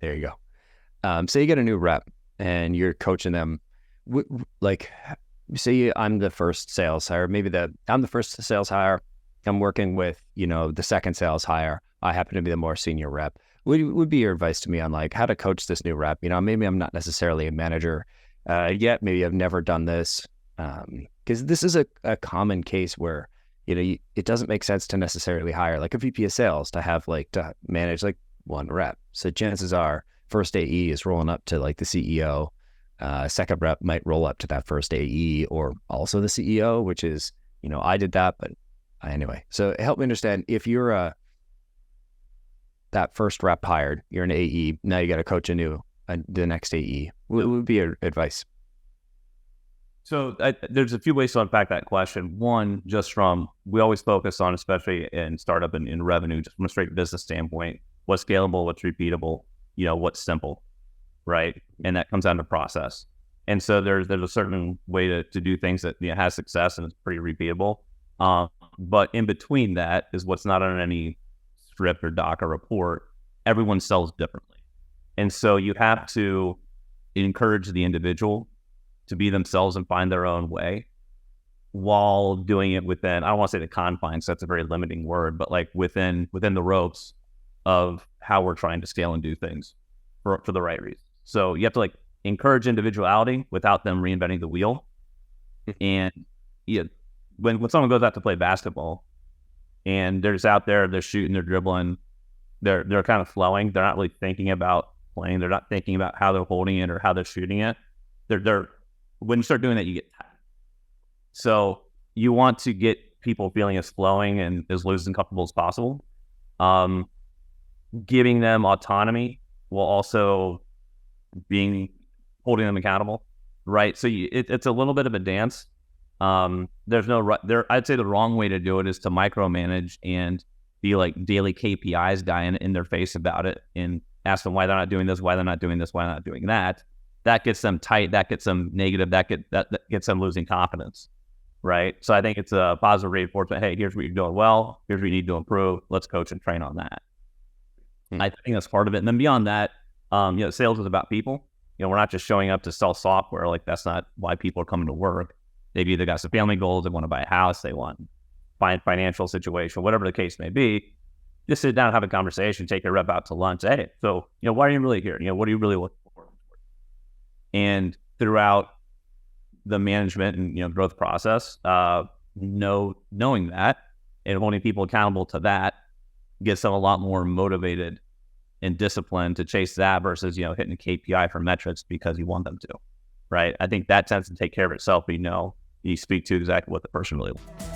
There you go. Say you get a new rep and you're coaching them, like, say I'm the first sales hire, I'm the first sales hire. I'm working with, the second sales hire. I happen to be the more senior rep. What would be your advice to me on like how to coach this new rep? Maybe I'm not necessarily a manager yet. Maybe I've never done this. Because this is a common case where, it doesn't make sense to necessarily hire like a VP of sales to manage like one rep. So chances are first AE is rolling up to like the CEO. Second rep might roll up to that first AE or also the CEO, which is, I did that, but anyway. So help me understand, if you're that first rep hired, you're an AE, now you got to coach the next AE. What would be your advice? So there's a few ways to unpack that question. One, we always focus on, especially in startup and in revenue, just from a straight business standpoint, what's scalable, what's repeatable, what's simple, right? And that comes down to process. And so there's a certain way to do things that has success and it's pretty repeatable. But in between that is what's not on any script or doc or report. Everyone sells differently. And so you have to encourage the individual to be themselves and find their own way while doing it within, I don't want to say the confines, that's a very limiting word, but like within the ropes of how we're trying to scale and do things for the right reasons. So you have to like encourage individuality without them reinventing the wheel. And when someone goes out to play basketball and they're just out there, they're shooting, they're dribbling, they're kind of flowing. They're not really thinking about playing. They're not thinking about how they're holding it or how they're shooting it. When you start doing that, you get tired. So you want to get people feeling as flowing and as loose and comfortable as possible. Giving them autonomy while also holding them accountable, right? So it's a little bit of a dance. I'd say the wrong way to do it is to micromanage and be like daily KPIs guy in their face about it and ask them why they're not doing this, why they're not doing this, why they're not doing that. That gets them tight. That gets them negative. That gets them losing confidence, right? So I think it's a positive reinforcement. Hey, here's what you're doing well. Here's what you need to improve. Let's coach and train on that. I think that's part of it. And then beyond that, sales is about people. We're not just showing up to sell software. Like that's not why people are coming to work. Maybe they got some family goals. They want to buy a house. They want to find financial situation, whatever the case may be. Just sit down and have a conversation. Take your rep out to lunch. Hey, so why are you really here? What are you really looking for? And throughout the management and growth process, knowing that and holding people accountable to that gets them a lot more motivated and disciplined to chase that versus hitting a KPI for metrics because you want them to, right? I think that tends to take care of itself. But you speak to exactly what the person really wants.